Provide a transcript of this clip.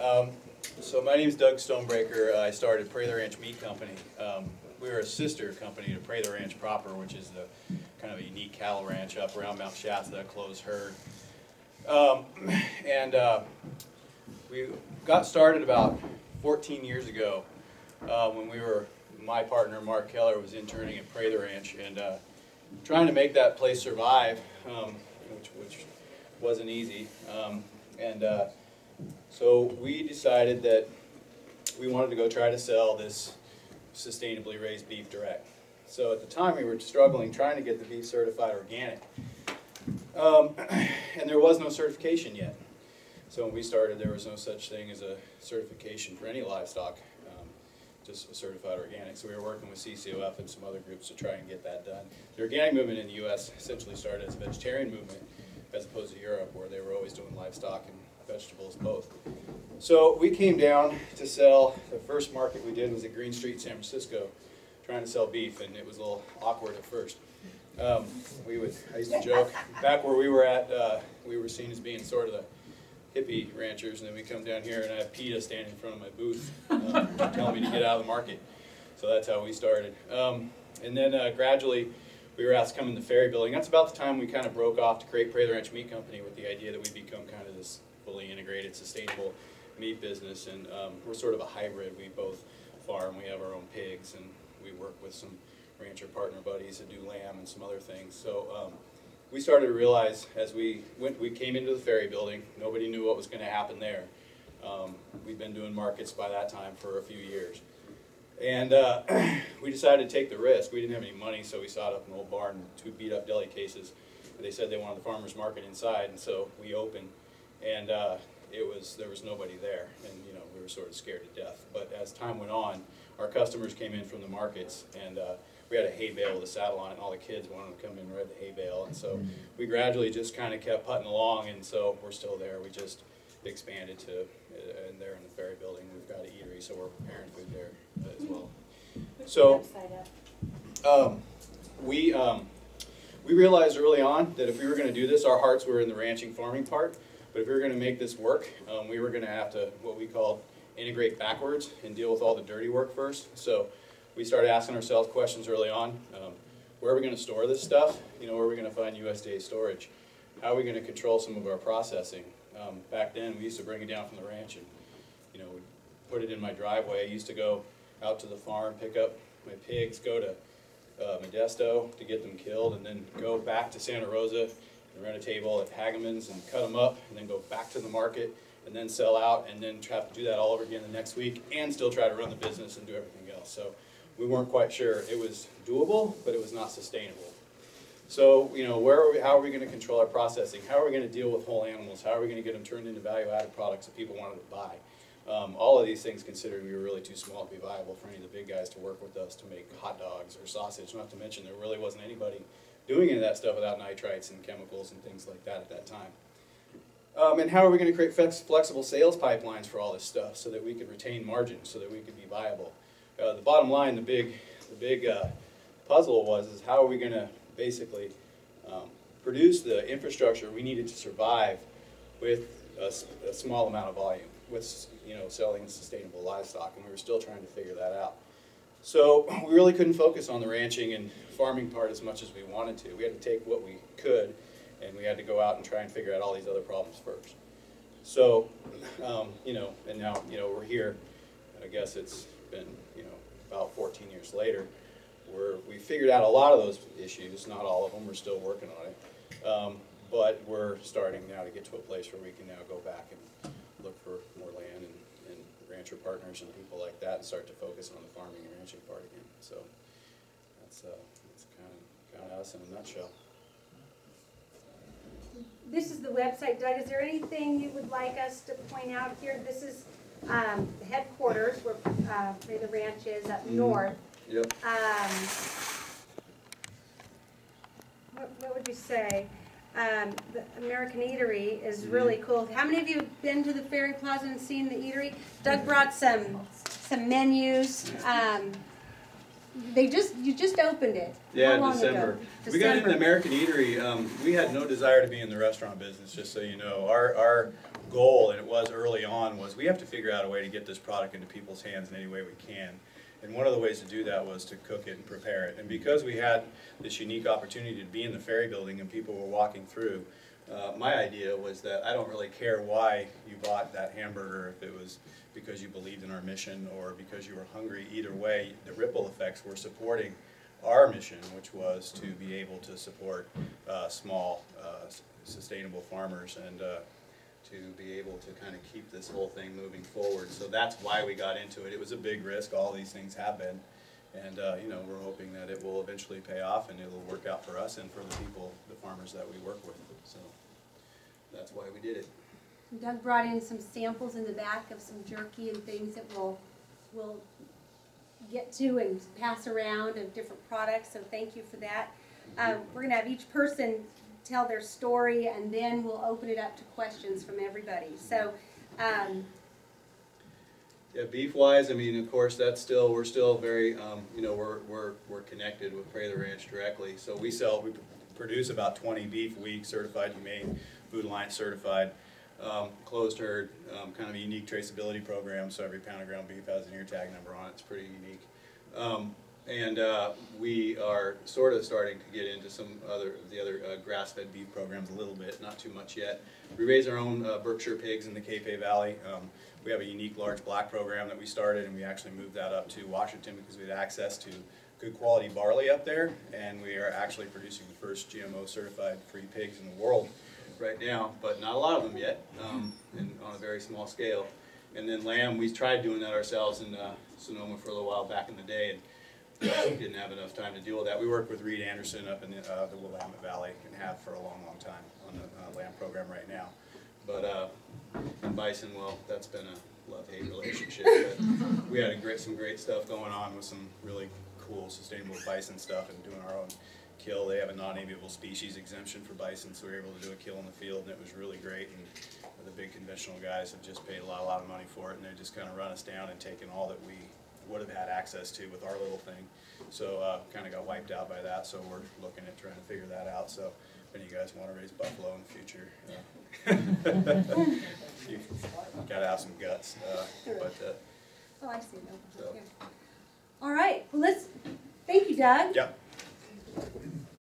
So my name is Doug Stonebreaker. I started Prather Ranch Meat Company. We were a sister company to Prather Ranch proper, which is the kind of a unique cattle ranch up around Mount Shasta, that closed herd. We got started about 14 years ago when my partner Mark Keller was interning at Prather Ranch and trying to make that place survive, which wasn't easy. So we decided that we wanted to go try to sell this sustainably raised beef direct. So at the time we were struggling trying to get the beef certified organic. And there was no certification yet. So when we started, there was no such thing as a certification for any livestock, just certified organic. So we were working with CCOF and some other groups to try and get that done. The organic movement in the U.S. essentially started as a vegetarian movement as opposed to Europe, where they were always doing livestock and vegetables both. So we came down to sell. The first market we did was at Green Street, San Francisco, trying to sell beef, and it was a little awkward at first. I used to joke, back where we were at, we were seen as being sort of the hippie ranchers, and then we come down here and I have PETA standing in front of my booth telling me to get out of the market. So that's how we started. And then gradually we were asked to come in the ferry building. That's about the time we kind of broke off to create Prather Ranch Meat Company with the idea that we'd become kind of this fully integrated, sustainable meat business. And we're sort of a hybrid. We both farm, we have our own pigs, and we work with some rancher partner buddies that do lamb and some other things. So we started to realize as we came into the ferry building, nobody knew what was going to happen there. We'd been doing markets by that time for a few years. And we decided to take the risk. We didn't have any money, so we set up an old barn, 2 beat-up deli cases. And they said they wanted the farmer's market inside, and so we opened. And there was nobody there, and we were sort of scared to death. But as time went on, our customers came in from the markets, and we had a hay bale with a saddle on it, and all the kids wanted to come in and ride the hay bale. And so we gradually just kind of kept putting along, and so we're still there. We just expanded to, and there in the ferry building, we've got an eatery, so we're preparing food there as well. So we realized early on that if we were going to do this, our hearts were in the ranching farming part, but if we were going to make this work, we were going to have to, what we called, integrate backwards and deal with all the dirty work first. So we started asking ourselves questions early on. Where are we going to store this stuff? Where are we going to find USDA storage? How are we going to control some of our processing? Back then, we used to bring it down from the ranch and, we'd put it in my driveway. I used to go out to the farm, pick up my pigs, go to Modesto to get them killed, and then go back to Santa Rosa and rent a table at Hageman's and cut them up, and then go back to the market and then sell out, and then have to do that all over again the next week and still try to run the business and do everything else. So we weren't quite sure. It was doable, but it was not sustainable. So, how are we going to control our processing? How are we going to deal with whole animals? How are we going to get them turned into value-added products that people wanted to buy? All of these things considered, we were really too small to be viable for any of the big guys to work with us to make hot dogs or sausage, not to mention there really wasn't anybody doing any of that stuff without nitrites and chemicals and things like that at that time. And how are we going to create flexible sales pipelines for all this stuff so that we could retain margins, so that we could be viable? The bottom line, the big puzzle is how are we going to basically produce the infrastructure we needed to survive with a small amount of volume, with selling sustainable livestock, and we were still trying to figure that out. So we really couldn't focus on the ranching and farming part as much as we wanted to. We had to take what we could, and we had to go out and try and figure out all these other problems first. So, and now, we're here, and I guess it's been, about 14 years later, where we figured out a lot of those issues, not all of them, we're still working on it. But we're starting now to get to a place where we can now go back and look for more land and rancher partners and people like that and start to focus on the farming and ranching part again. So that's kind of us in a nutshell. This is the website, Doug. Is there anything you would like us to point out here? This is headquarters where the ranch is up north. Yep. What would you say? The American Eatery is really cool. How many of you have been to the Ferry Plaza and seen the eatery? Doug brought some menus. You just opened it. Yeah, How long December. ago? We got into the American Eatery. We had no desire to be in the restaurant business, just so you know. goal, and it was early on, was we have to figure out a way to get this product into people's hands in any way we can. And one of the ways to do that was to cook it and prepare it. And because we had this unique opportunity to be in the ferry building and people were walking through, my idea was that I don't really care why you bought that hamburger, if it was because you believed in our mission or because you were hungry. Either way, the ripple effects were supporting our mission, which was to be able to support small, sustainable farmers and to be able to kind of keep this whole thing moving forward. So that's why we got into it. It was a big risk. All these things have been. And you know, we're hoping that it will eventually pay off and it will work out for us and for the people, the farmers that we work with. So that's why we did it. Doug brought in some samples in the back of some jerky and things that we'll get to and pass around of different products, so thank you for that. We're going to have each person tell their story, and then we'll open it up to questions from everybody. So, yeah, beef-wise, I mean, of course, that's still, we're still very, you know, we're connected with Prather Ranch directly. So we produce about 20 beef a week, certified humane, Food Alliance certified, closed herd, kind of a unique traceability program. So every pound of ground beef has an ear tag number on it. It's pretty unique. We are sort of starting to get into some other grass-fed beef programs a little bit, not too much yet. We raise our own Berkshire pigs in the Capay Valley. We have a unique large black program that we started, and we actually moved that up to Washington because we had access to good quality barley up there, and we are actually producing the first GMO certified free pigs in the world right now, but not a lot of them yet, and on a very small scale. And then lamb, we tried doing that ourselves in Sonoma for a little while back in the day, and we didn't have enough time to deal with that. We work with Reed Anderson up in the Willamette Valley and have for a long, long time on the lamb program right now. But and bison, well, that's been a love-hate relationship. But we had some great stuff going on with some really cool sustainable bison stuff and doing our own kill. They have a non-aviable species exemption for bison, so we were able to do a kill in the field, and it was really great. And the big conventional guys have just paid a lot of money for it, and they just kind of run us down and taken all that we would have had access to with our little thing. So kind of got wiped out by that, so we're looking at trying to figure that out. So if any of you guys want to raise buffalo in the future, you've got to have some guts. Oh, I see. No. So. Yeah. All right. Well, thank you, Doug. Yep.